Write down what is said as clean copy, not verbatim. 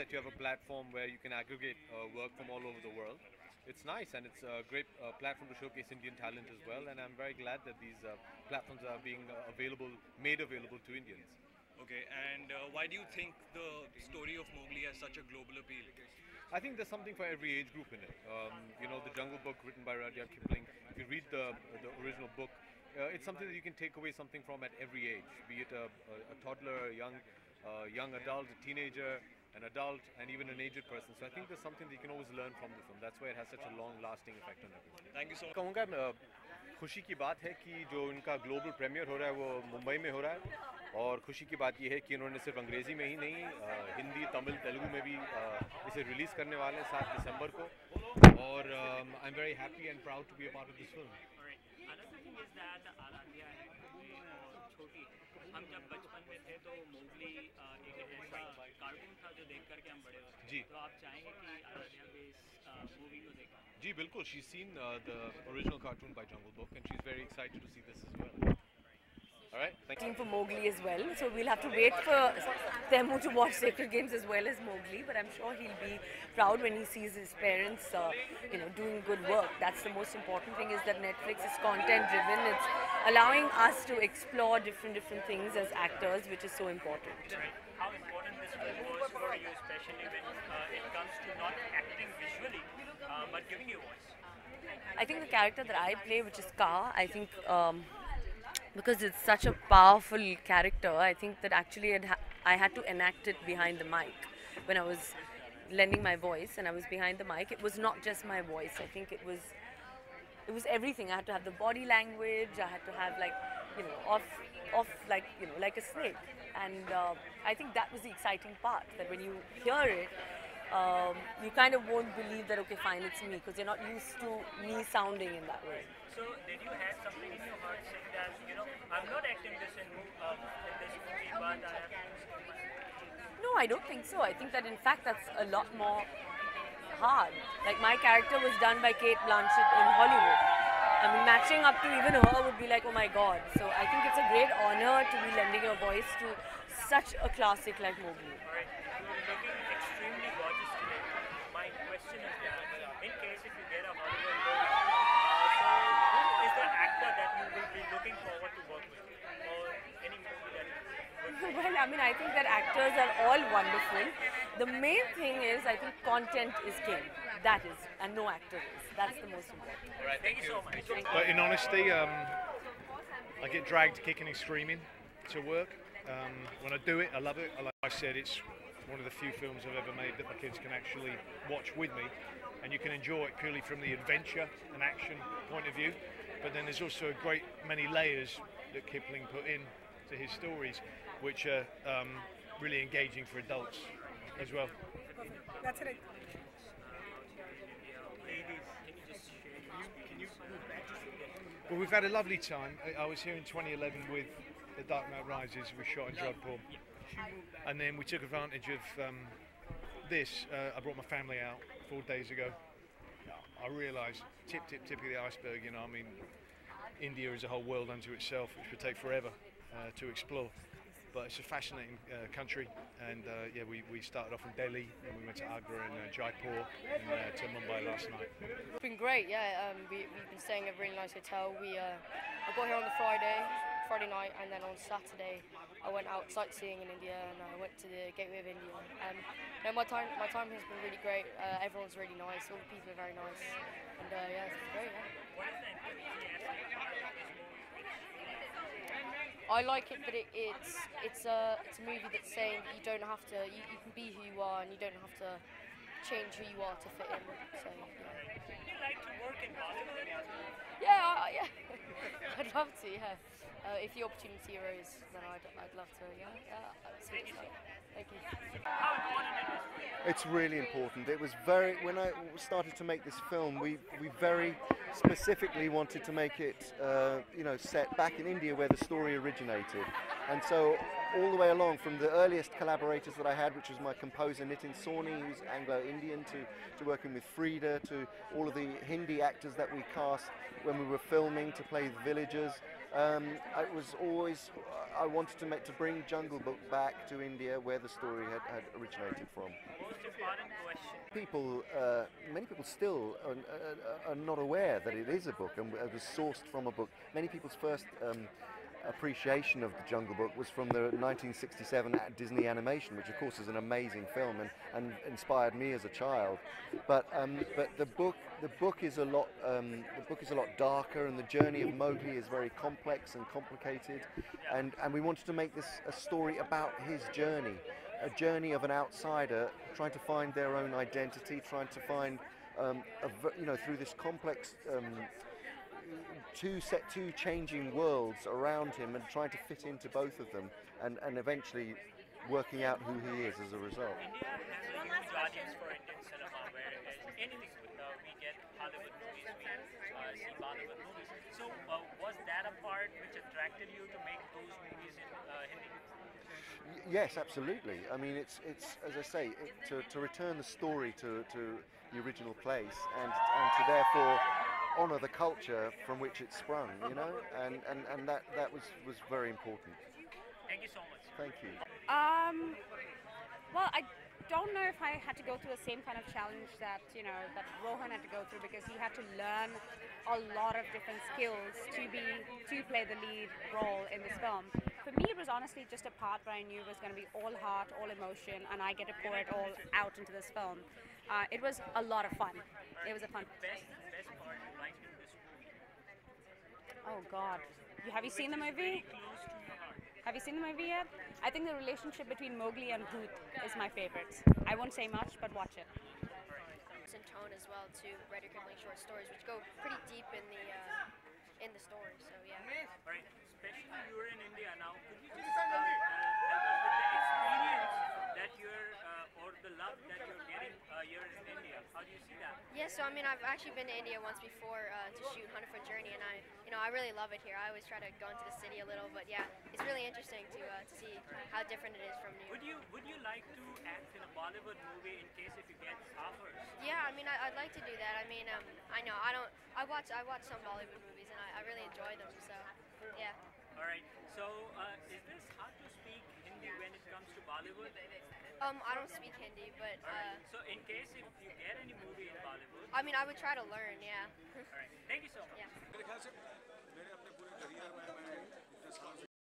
that you have a platform where you can aggregate work from all over the world. It's nice, and it's a great platform to showcase Indian talent as well. And I'm very glad that these platforms are being made available to Indians. Okay, and why do you think the story of Mowgli has such a global appeal? I think there's something for every age group in it. The Jungle Book, written by Rudyard Kipling. If you read the original book, it's something that you can take away something from at every age, be it a toddler, a young adult, a teenager, an adult, and even an aged person. So I think there's something that you can always learn from the film. That's why it has such a long-lasting effect on everyone. Thank you so much. कहूँगा खुशी की बात है कि जो उनका global premiere हो रहा है वो मुंबई में हो रहा है और खुशी की बात ये है कि इन्होंने सिर्फ अंग्रेज़ी में ही नहीं हिंदी तमिल तेलुगु में भी इसे रिलीज़ करने वाले हैं 7 दिसंबर को और I am very happy and proud to be a part of this film हम जब बचपन में थे तो मोगली एक ऐसा कार्टून था जो देख करके हम बड़े हुए जी तो आप चाहेंगे कि आराध्या भी इस मूवी को देखें जी बिल्कुल she's seen the original cartoon by Jungle Book and she's very excited to see this as well. All right, thank you. For Mowgli as well, so we'll have to wait for Temu to watch Sacred Games as well as Mowgli, but I'm sure he'll be proud when he sees his parents, doing good work. That's the most important thing, is that Netflix is content driven. It's allowing us to explore different things as actors, which is so important. How important this film was for you, especially when it comes to not acting visually, but giving you voice? I think the character that I play, which is Ka, I think because it's such a powerful character, I think that actually I had to enact it behind the mic. When I was lending my voice and I was behind the mic, it was not just my voice. I think it was everything. I had to have the body language. I had to have off like a snake. And I think that was the exciting part. That when you hear it, you kind of won't believe that, okay, fine, it's me, because you're not used to me sounding in that way. So did you have something in your heart saying that, I'm not acting this in this movie, but I have to... No, I don't think so. I think that in fact that's a lot more hard. Like my character was done by Kate Blanchett in Hollywood. I mean, matching up to even her would be like, oh my god. So I think it's a great honor to be lending your voice to such a classic like Mowgli. Alright, you're looking extremely gorgeous today. My question is that, in case if you get a Hollywood role, so who is the actor that you will be looking forward to work with? Or any movie that you Well, I mean, I think that actors are all wonderful. The main thing is, I think content is king. That is, and no actor is. That's the most important. Alright, Thank you so much. But in honesty, I get dragged kicking and screaming to work. When I do it, I love it. Like I said, it's one of the few films I've ever made that my kids can actually watch with me, and you can enjoy it purely from the adventure and action point of view. But then there's also a great many layers that Kipling put in to his stories, which are really engaging for adults as well. That's it. Well, we've had a lovely time. I was here in 2011 with The Dark Knight Rises. We shot in Jodhpur, and then we took advantage of this. I brought my family out 4 days ago. I realised, tip of the iceberg, I mean, India is a whole world unto itself, which would take forever to explore. But it's a fascinating country, and we started off in Delhi, and we went to Agra and Jaipur, and to Mumbai last night. It's been great, yeah. We've been staying at a really nice hotel. I got here on the Friday night, and then on Saturday I went out sightseeing in India, and I went to the Gateway of India. My time has been really great. Everyone's really nice. All the people are very nice, and it's been great. Yeah. I like it, but it's a movie that's saying you don't have to. You can be who you are, and you don't have to change who you are to fit in. So yeah. Would you like to work in Bollywood? Yeah. I'd love to. Yeah. If the opportunity arose, then I'd love to. Yeah. Thank you. Thank you. How important it is for you? It's really important. It was when I started to make this film, we very specifically wanted to make it, set back in India where the story originated. And so all the way along, from the earliest collaborators that I had, which was my composer Nitin Sawhney, who's Anglo-Indian, to working with Frida, to all of the Hindi actors that we cast when we were filming to play the villagers. I wanted to bring Jungle Book back to India where the story had originated from. Spartan question. Many people still are not aware that it is a book and it was sourced from a book. Many people's first appreciation of the Jungle Book was from the 1967 Disney animation, which of course is an amazing film and inspired me as a child. But the book is a lot darker, and the journey of Mowgli is very complex and complicated, and we wanted to make this a story about his journey, a journey of an outsider trying to find their own identity, trying to find through this complex two changing worlds around him and trying to fit into both of them, and eventually working out who he is as a result. India has a huge audience for Indian cinema, whereas anything we get Hollywood movies, we see Bollywood movies. So was that a part which attracted you to make those movies in Hindi? Yes, absolutely. I mean, it's as I say, to return the story to the original place and to therefore honour the culture from which it sprung, you know, and that was very important. Thank you so much. Thank you. Well, I don't know if I had to go through the same kind of challenge that that Rohan had to go through, because he had to learn a lot of different skills to play the lead role in this film. For me, it was honestly just a part where I knew it was going to be all heart, all emotion, and I get to pour it all out into this film. It was a lot of fun. It was a fun. Best part you liked in this movie? Oh God, have you seen the movie? Close to your heart. Have you seen the movie yet? I think the relationship between Mowgli and Hoot is my favorite. I won't say much, but watch it. In tone as well to Redcarpet short stories, which go pretty deep in the story. So yeah. All right, especially you're in India now. Could you just help us with the experience that you're or the love that you're getting here in India? How do you see that? Yeah, so I mean, I've actually been to India once before to shoot 100-Foot Journey, and I really love it here. I always try to go into the city a little, but yeah, it's really interesting to see how different it is from New York. Would you like to act in a Bollywood movie in case if you get offers? Yeah, I mean, I'd like to do that. I mean, I know I watch some Bollywood movies, and I really enjoy them. So yeah. All right. So is this hard to speak Hindi when it comes to Bollywood? I don't speak Hindi, but So in case if you get any movie in Bollywood, I mean, I would try to learn. Yeah. all right. Thank you so much. Yeah. मेरे ख्याल से मेरे अपने पूरे career में मैं इतने सालों से